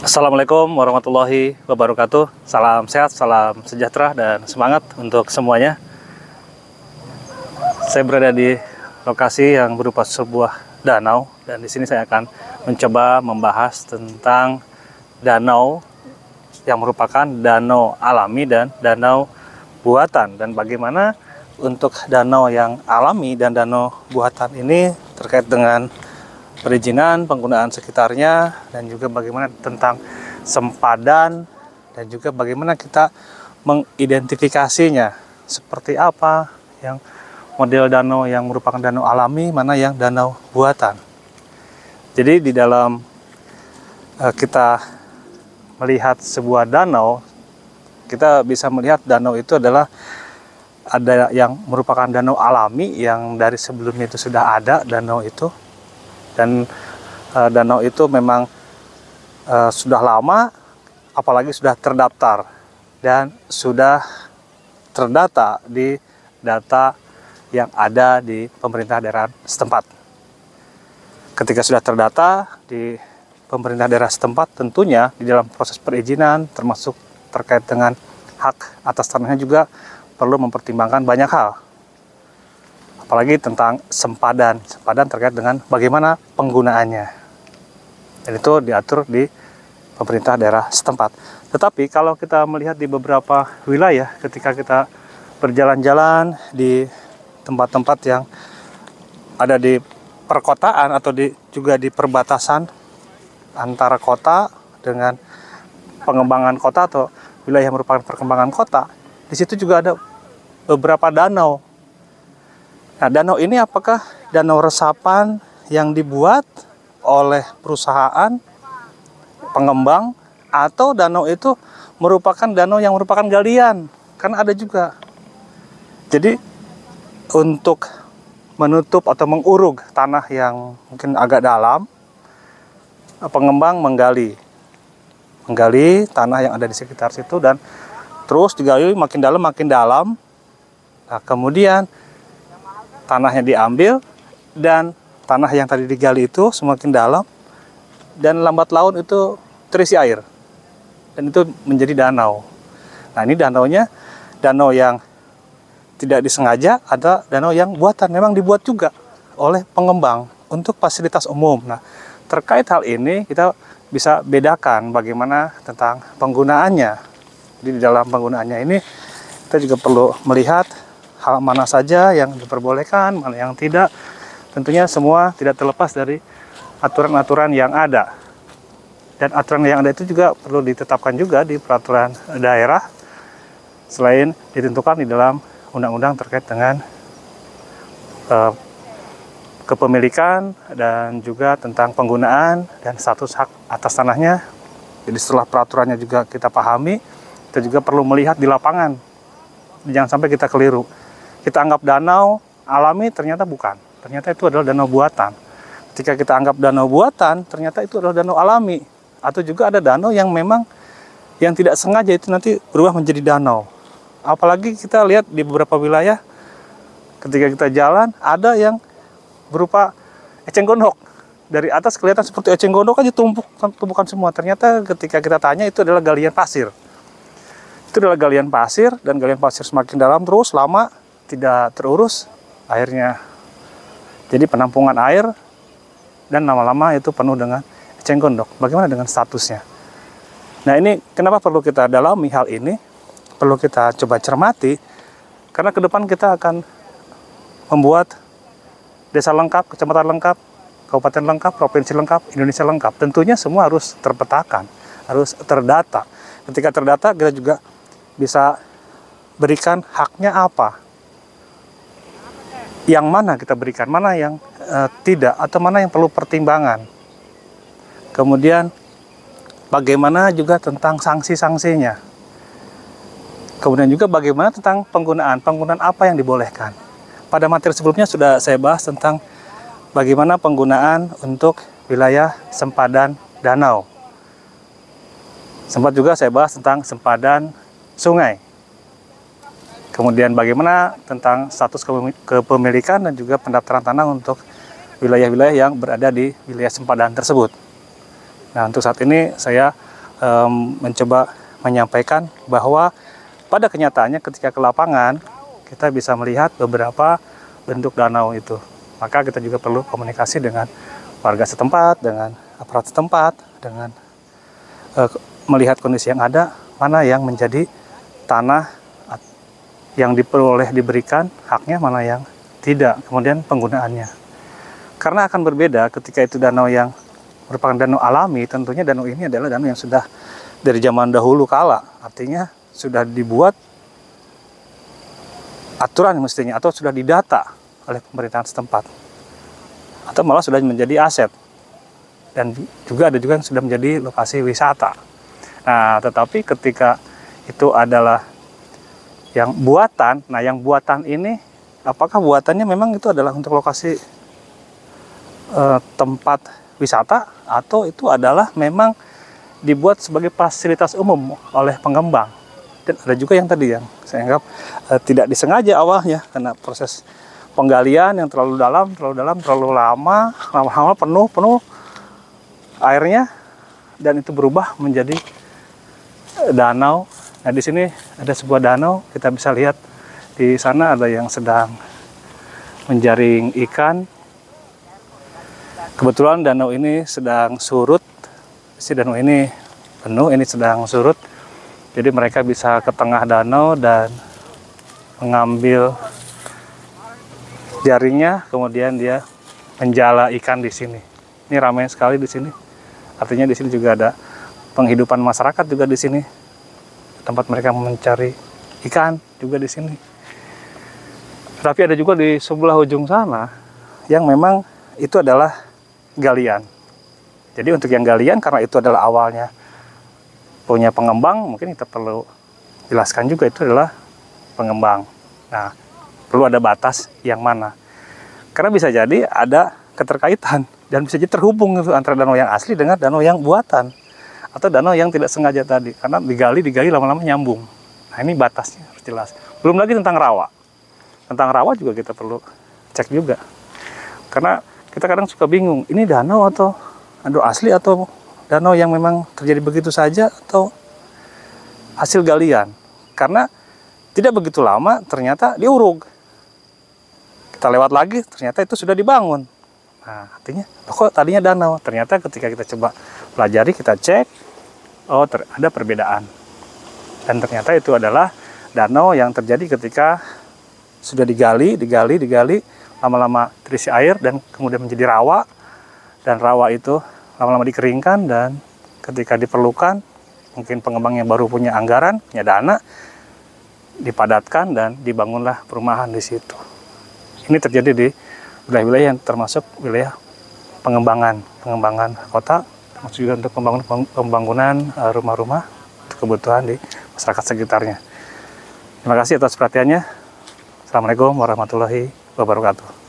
Assalamualaikum warahmatullahi wabarakatuh. Salam sehat, salam sejahtera, dan semangat untuk semuanya. Saya berada di lokasi yang berupa sebuah danau, dan di sini saya akan mencoba membahas tentang danau yang merupakan danau alami dan danau buatan, dan bagaimana untuk danau yang alami dan danau buatan ini terkait dengan perizinan, penggunaan sekitarnya, dan juga bagaimana tentang sempadan, dan juga bagaimana kita mengidentifikasinya. Seperti apa yang model danau yang merupakan danau alami, mana yang danau buatan. Jadi di dalam kita melihat sebuah danau, kita bisa melihat danau itu adalah ada yang merupakan danau alami yang dari sebelumnya itu sudah ada danau itu. Dan danau itu memang sudah lama, apalagi sudah terdaftar dan sudah terdata di data yang ada di pemerintah daerah setempat. Ketika sudah terdata di pemerintah daerah setempat, tentunya di dalam proses perizinan termasuk terkait dengan hak atas tanahnya juga perlu mempertimbangkan banyak hal. Apalagi tentang sempadan terkait dengan bagaimana penggunaannya. Dan itu diatur di pemerintah daerah setempat. Tetapi kalau kita melihat di beberapa wilayah, ketika kita berjalan-jalan di tempat-tempat yang ada di perkotaan atau juga di perbatasan antara kota dengan pengembangan kota atau wilayah yang merupakan perkembangan kota, di situ juga ada beberapa danau. Nah, danau ini apakah danau resapan yang dibuat oleh perusahaan pengembang, atau danau itu merupakan danau yang merupakan galian? Kan ada juga. Jadi untuk menutup atau menguruk tanah yang mungkin agak dalam, pengembang menggali tanah yang ada di sekitar situ, dan terus digali makin dalam. Nah, kemudian tanahnya diambil, dan tanah yang tadi digali itu semakin dalam, dan lambat laun itu terisi air, dan itu menjadi danau. Nah, ini danaunya danau yang tidak disengaja, ada danau yang buatan, memang dibuat juga oleh pengembang untuk fasilitas umum. Nah, terkait hal ini kita bisa bedakan bagaimana tentang penggunaannya. Jadi di dalam penggunaannya ini kita juga perlu melihat hal mana saja yang diperbolehkan, mana yang tidak. Tentunya semua tidak terlepas dari aturan-aturan yang ada. Dan aturan yang ada itu juga perlu ditetapkan juga di peraturan daerah, selain ditentukan di dalam undang-undang terkait dengan kepemilikan dan juga tentang penggunaan dan status hak atas tanahnya. Jadi setelah peraturannya juga kita pahami, kita juga perlu melihat di lapangan. Jangan sampai kita keliru. Kita anggap danau alami, ternyata bukan. Ternyata itu adalah danau buatan. Ketika kita anggap danau buatan, ternyata itu adalah danau alami. Atau juga ada danau yang memang yang tidak sengaja itu nanti berubah menjadi danau. Apalagi kita lihat di beberapa wilayah, ketika kita jalan, ada yang berupa eceng gondok. Dari atas kelihatan seperti eceng gondok aja, tumpukan semua. Ternyata ketika kita tanya, itu adalah galian pasir. Itu adalah galian pasir, dan galian pasir semakin dalam terus lama tidak terurus airnya, jadi penampungan air, dan lama-lama itu penuh dengan eceng gondok. Bagaimana dengan statusnya? Nah, ini kenapa perlu kita dalami hal ini, perlu kita coba cermati, karena ke depan kita akan membuat desa lengkap, kecamatan lengkap, kabupaten lengkap, provinsi lengkap, Indonesia lengkap. Tentunya semua harus terpetakan, harus terdata. Ketika terdata, kita juga bisa berikan haknya apa, yang mana kita berikan, mana yang tidak, atau mana yang perlu pertimbangan. Kemudian bagaimana juga tentang sanksi-sanksinya. Kemudian juga bagaimana tentang penggunaan apa yang dibolehkan. Pada materi sebelumnya sudah saya bahas tentang bagaimana penggunaan untuk wilayah sempadan danau. Sempat juga saya bahas tentang sempadan sungai. Kemudian bagaimana tentang status kepemilikan dan juga pendaftaran tanah untuk wilayah-wilayah yang berada di wilayah sempadan tersebut. Nah, untuk saat ini saya mencoba menyampaikan bahwa pada kenyataannya ketika ke lapangan kita bisa melihat beberapa bentuk danau itu. Maka kita juga perlu komunikasi dengan warga setempat, dengan aparat setempat, dengan melihat kondisi yang ada, mana yang menjadi tanah yang diberikan haknya, mana yang tidak, kemudian penggunaannya. Karena akan berbeda ketika itu danau yang merupakan danau alami, tentunya danau ini adalah danau yang sudah dari zaman dahulu kala, artinya sudah dibuat aturan mestinya, atau sudah didata oleh pemerintahan setempat, atau malah sudah menjadi aset, dan juga ada juga yang sudah menjadi lokasi wisata. Nah, tetapi ketika itu adalah yang buatan, nah yang buatan ini, apakah buatannya memang itu adalah untuk lokasi tempat wisata, atau itu adalah memang dibuat sebagai fasilitas umum oleh pengembang. Dan ada juga yang tadi yang saya anggap tidak disengaja awalnya, karena proses penggalian yang terlalu dalam, terlalu lama, lama-lama penuh airnya, dan itu berubah menjadi danau. Nah, di sini ada sebuah danau, kita bisa lihat di sana ada yang sedang menjaring ikan. Kebetulan danau ini sedang surut, si danau ini penuh, ini sedang surut. Jadi mereka bisa ke tengah danau dan mengambil jaringnya, kemudian dia menjala ikan di sini. Ini ramai sekali di sini. Artinya di sini juga ada penghidupan masyarakat juga di sini. Tempat mereka mencari ikan juga di sini. Tapi ada juga di sebelah ujung sana yang memang itu adalah galian. Jadi untuk yang galian, karena itu adalah awalnya punya pengembang, mungkin kita perlu jelaskan juga itu adalah pengembang. Nah, perlu ada batas yang mana. Karena bisa jadi ada keterkaitan dan bisa jadi terhubung itu antara danau yang asli dengan danau yang buatan, atau danau yang tidak sengaja tadi, karena digali lama-lama nyambung. Nah, ini batasnya harus jelas. Belum lagi tentang rawa. Tentang rawa juga kita perlu cek juga. Karena kita kadang suka bingung, ini danau atau asli, atau danau yang memang terjadi begitu saja, atau hasil galian. Karena tidak begitu lama ternyata diuruk. Kita lewat lagi ternyata itu sudah dibangun. Nah, artinya kok tadinya danau. Ternyata ketika kita coba pelajari, kita cek, oh ada perbedaan. Dan ternyata itu adalah danau yang terjadi ketika sudah digali, lama-lama terisi air dan kemudian menjadi rawa, dan rawa itu lama-lama dikeringkan, dan ketika diperlukan, mungkin pengembang yang baru punya anggaran, punya dana, dipadatkan dan dibangunlah perumahan di situ. Ini terjadi di wilayah-wilayah yang termasuk wilayah pengembangan kota, termasuk juga untuk pembangunan rumah-rumah untuk kebutuhan di masyarakat sekitarnya. Terima kasih atas perhatiannya. Assalamualaikum warahmatullahi wabarakatuh.